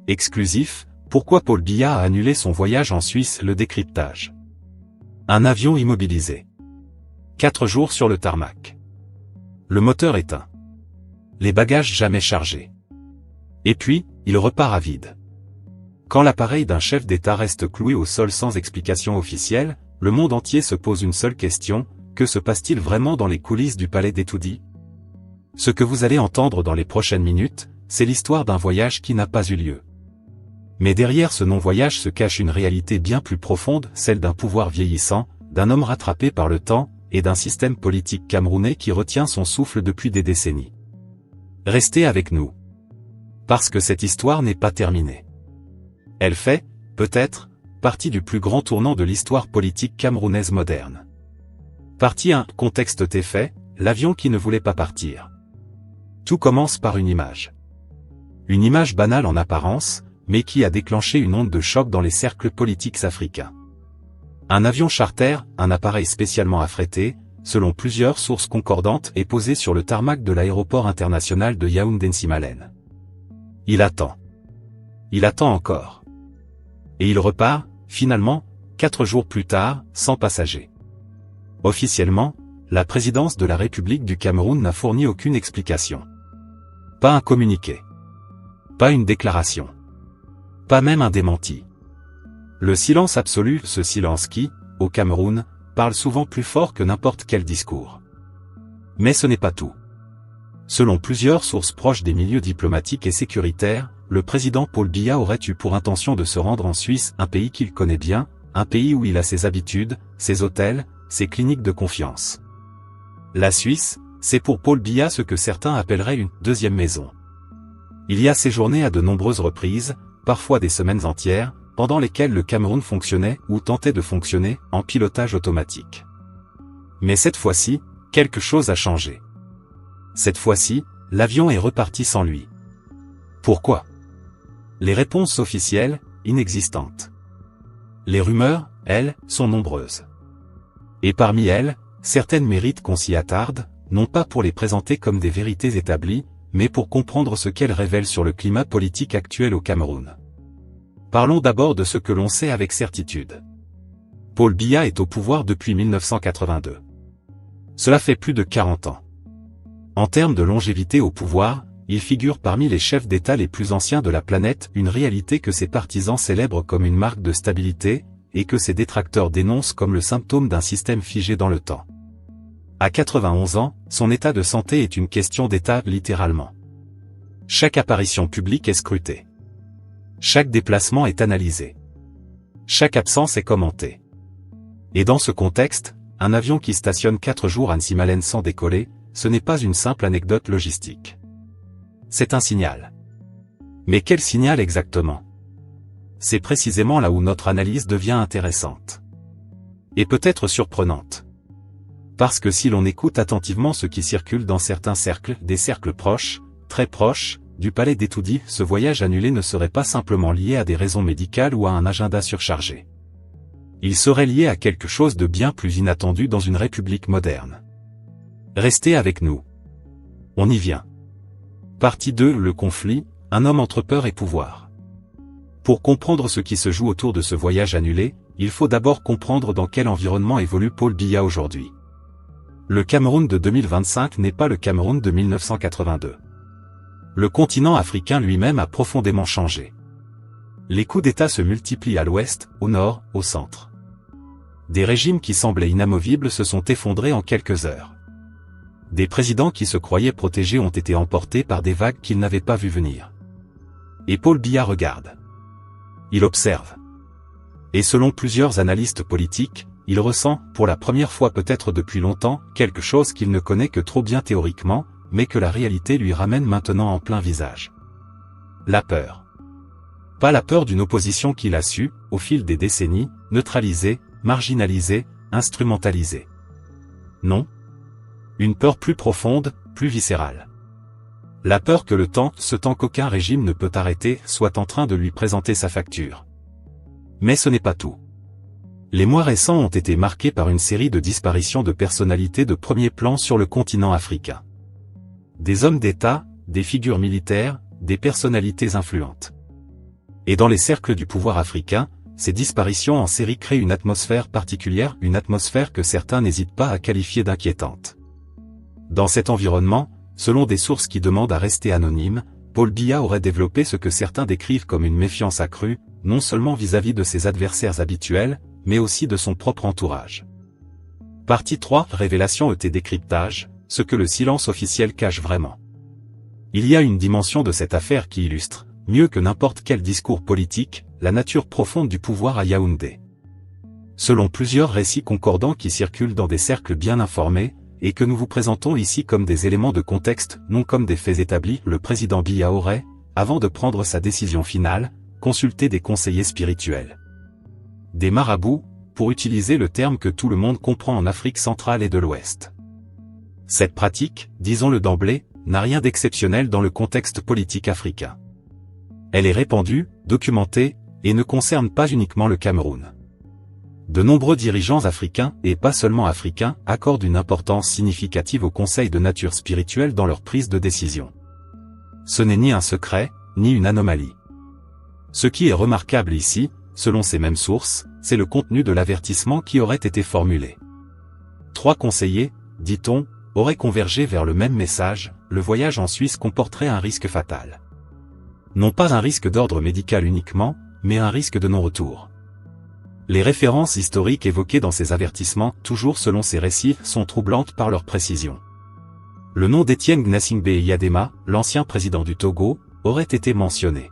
Exclusif, pourquoi Paul Biya a annulé son voyage en Suisse, le décryptage. Un avion immobilisé. 4 jours sur le tarmac. Le moteur éteint. Les bagages jamais chargés. Et puis, il repart à vide. Quand l'appareil d'un chef d'État reste cloué au sol sans explication officielle, le monde entier se pose une seule question: que se passe-t-il vraiment dans les coulisses du palais d'Etoudi? Ce que vous allez entendre dans les prochaines minutes, c'est l'histoire d'un voyage qui n'a pas eu lieu. Mais derrière ce non-voyage se cache une réalité bien plus profonde, celle d'un pouvoir vieillissant, d'un homme rattrapé par le temps, et d'un système politique camerounais qui retient son souffle depuis des décennies. Restez avec nous. Parce que cette histoire n'est pas terminée. Elle fait, peut-être, partie du plus grand tournant de l'histoire politique camerounaise moderne. Partie 1, contexte des faits, l'avion qui ne voulait pas partir. Tout commence par une image. Une image banale en apparence, mais qui a déclenché une onde de choc dans les cercles politiques africains. Un avion charter, un appareil spécialement affrété, selon plusieurs sources concordantes, est posé sur le tarmac de l'aéroport international de Yaoundé-Nsimalen. Il attend. Il attend encore. Et il repart, finalement, 4 jours plus tard, sans passagers. Officiellement, la présidence de la République du Cameroun n'a fourni aucune explication. Pas un communiqué. Pas une déclaration. Pas même un démenti. Le silence absolu, ce silence qui, au Cameroun, parle souvent plus fort que n'importe quel discours. Mais ce n'est pas tout. Selon plusieurs sources proches des milieux diplomatiques et sécuritaires, le président Paul Biya aurait eu pour intention de se rendre en Suisse, un pays qu'il connaît bien, un pays où il a ses habitudes, ses hôtels, ses cliniques de confiance. La Suisse, c'est pour Paul Biya ce que certains appelleraient une deuxième maison. Il y a séjourné à de nombreuses reprises, parfois des semaines entières, pendant lesquelles le Cameroun fonctionnait ou tentait de fonctionner en pilotage automatique. Mais cette fois-ci, quelque chose a changé. Cette fois-ci, l'avion est reparti sans lui. Pourquoi? Les réponses officielles, inexistantes. Les rumeurs, elles, sont nombreuses. Et parmi elles, certaines méritent qu'on s'y attarde, non pas pour les présenter comme des vérités établies, mais pour comprendre ce qu'elles révèlent sur le climat politique actuel au Cameroun. Parlons d'abord de ce que l'on sait avec certitude. Paul Biya est au pouvoir depuis 1982. Cela fait plus de 40 ans. En termes de longévité au pouvoir, il figure parmi les chefs d'État les plus anciens de la planète, une réalité que ses partisans célèbrent comme une marque de stabilité, et que ses détracteurs dénoncent comme le symptôme d'un système figé dans le temps. À 91 ans, son état de santé est une question d'État littéralement. Chaque apparition publique est scrutée. Chaque déplacement est analysé. Chaque absence est commentée. Et dans ce contexte, un avion qui stationne 4 jours à Nsimalen sans décoller, ce n'est pas une simple anecdote logistique. C'est un signal. Mais quel signal exactement? C'est précisément là où notre analyse devient intéressante. Et peut-être surprenante. Parce que si l'on écoute attentivement ce qui circule dans certains cercles, des cercles proches, très proches, du palais d'Etoudi, ce voyage annulé ne serait pas simplement lié à des raisons médicales ou à un agenda surchargé. Il serait lié à quelque chose de bien plus inattendu dans une république moderne. Restez avec nous. On y vient. Partie 2, le conflit, un homme entre peur et pouvoir. Pour comprendre ce qui se joue autour de ce voyage annulé, il faut d'abord comprendre dans quel environnement évolue Paul Biya aujourd'hui. Le Cameroun de 2025 n'est pas le Cameroun de 1982. Le continent africain lui-même a profondément changé. Les coups d'État se multiplient à l'ouest, au nord, au centre. Des régimes qui semblaient inamovibles se sont effondrés en quelques heures. Des présidents qui se croyaient protégés ont été emportés par des vagues qu'ils n'avaient pas vues venir. Et Paul Biya regarde. Il observe. Et selon plusieurs analystes politiques, il ressent, pour la première fois peut-être depuis longtemps, quelque chose qu'il ne connaît que trop bien théoriquement, mais que la réalité lui ramène maintenant en plein visage. La peur. Pas la peur d'une opposition qu'il a su, au fil des décennies, neutraliser, marginaliser, instrumentaliser. Non. Une peur plus profonde, plus viscérale. La peur que le temps, ce temps qu'aucun régime ne peut arrêter, soit en train de lui présenter sa facture. Mais ce n'est pas tout. Les mois récents ont été marqués par une série de disparitions de personnalités de premier plan sur le continent africain. Des hommes d'État, des figures militaires, des personnalités influentes. Et dans les cercles du pouvoir africain, ces disparitions en série créent une atmosphère particulière, une atmosphère que certains n'hésitent pas à qualifier d'inquiétante. Dans cet environnement, selon des sources qui demandent à rester anonymes, Paul Biya aurait développé ce que certains décrivent comme une méfiance accrue, non seulement vis-à-vis de ses adversaires habituels, mais aussi de son propre entourage. Partie 3, Révélation et décryptage, ce que le silence officiel cache vraiment. Il y a une dimension de cette affaire qui illustre, mieux que n'importe quel discours politique, la nature profonde du pouvoir à Yaoundé. Selon plusieurs récits concordants qui circulent dans des cercles bien informés, et que nous vous présentons ici comme des éléments de contexte, non comme des faits établis, le président Biya aurait, avant de prendre sa décision finale, consulté des conseillers spirituels. Des marabouts, pour utiliser le terme que tout le monde comprend en Afrique centrale et de l'Ouest. Cette pratique, disons-le d'emblée, n'a rien d'exceptionnel dans le contexte politique africain. Elle est répandue, documentée, et ne concerne pas uniquement le Cameroun. De nombreux dirigeants africains, et pas seulement africains, accordent une importance significative aux conseils de nature spirituelle dans leur prise de décision. Ce n'est ni un secret, ni une anomalie. Ce qui est remarquable ici, selon ces mêmes sources, c'est le contenu de l'avertissement qui aurait été formulé. 3 conseillers, dit-on, auraient convergé vers le même message, le voyage en Suisse comporterait un risque fatal. Non pas un risque d'ordre médical uniquement, mais un risque de non-retour. Les références historiques évoquées dans ces avertissements, toujours selon ces récits, sont troublantes par leur précision. Le nom d'Étienne Gnassingbé Eyadema, l'ancien président du Togo, aurait été mentionné.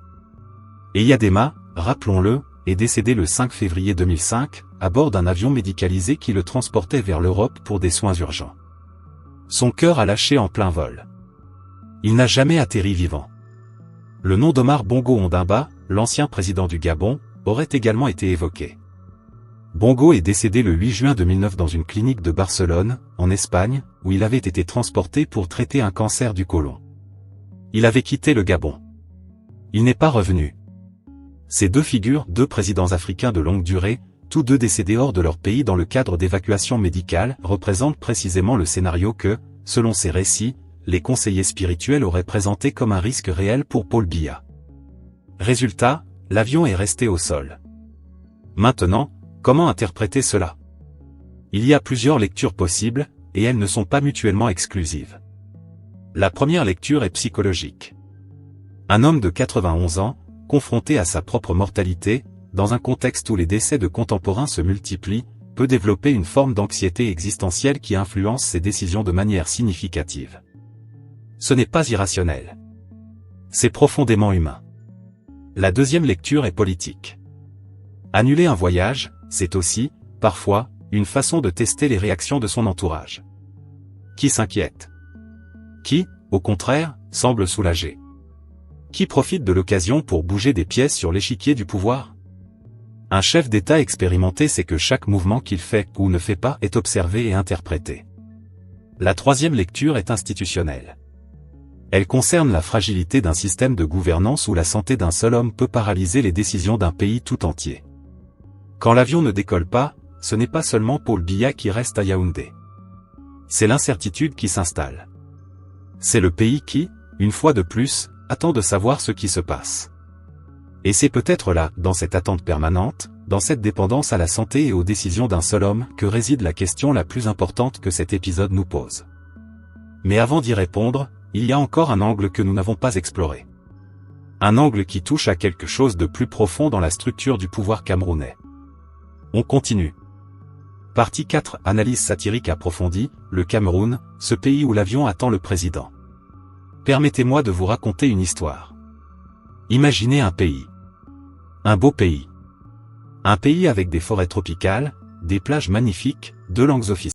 Eyadema, rappelons-le, est décédé le 5 février 2005, à bord d'un avion médicalisé qui le transportait vers l'Europe pour des soins urgents. Son cœur a lâché en plein vol. Il n'a jamais atterri vivant. Le nom d'Omar Bongo Ondimba, l'ancien président du Gabon, aurait également été évoqué. Bongo est décédé le 8 juin 2009 dans une clinique de Barcelone, en Espagne, où il avait été transporté pour traiter un cancer du côlon. Il avait quitté le Gabon. Il n'est pas revenu. Ces 2 figures, 2 présidents africains de longue durée, tous 2 décédés hors de leur pays dans le cadre d'évacuation médicale, représentent précisément le scénario que, selon ces récits, les conseillers spirituels auraient présenté comme un risque réel pour Paul Biya. Résultat, l'avion est resté au sol. Maintenant, comment interpréter cela? Il y a plusieurs lectures possibles, et elles ne sont pas mutuellement exclusives. La première lecture est psychologique. Un homme de 91 ans, confronté à sa propre mortalité, dans un contexte où les décès de contemporains se multiplient, peut développer une forme d'anxiété existentielle qui influence ses décisions de manière significative. Ce n'est pas irrationnel. C'est profondément humain. La deuxième lecture est politique. Annuler un voyage, c'est aussi, parfois, une façon de tester les réactions de son entourage. Qui s'inquiète? Qui, au contraire, semble soulagé? Qui profite de l'occasion pour bouger des pièces sur l'échiquier du pouvoir? Un chef d'État expérimenté sait que chaque mouvement qu'il fait ou ne fait pas est observé et interprété. La troisième lecture est institutionnelle. Elle concerne la fragilité d'un système de gouvernance où la santé d'un seul homme peut paralyser les décisions d'un pays tout entier. Quand l'avion ne décolle pas, ce n'est pas seulement Paul Biya qui reste à Yaoundé. C'est l'incertitude qui s'installe. C'est le pays qui, une fois de plus, attend de savoir ce qui se passe. Et c'est peut-être là, dans cette attente permanente, dans cette dépendance à la santé et aux décisions d'un seul homme, que réside la question la plus importante que cet épisode nous pose. Mais avant d'y répondre, il y a encore un angle que nous n'avons pas exploré. Un angle qui touche à quelque chose de plus profond dans la structure du pouvoir camerounais. On continue. Partie 4, analyse satirique approfondie, le Cameroun, ce pays où l'avion attend le président. Permettez-moi de vous raconter une histoire. Imaginez un pays. Un beau pays. Un pays avec des forêts tropicales, des plages magnifiques, 2 langues officielles.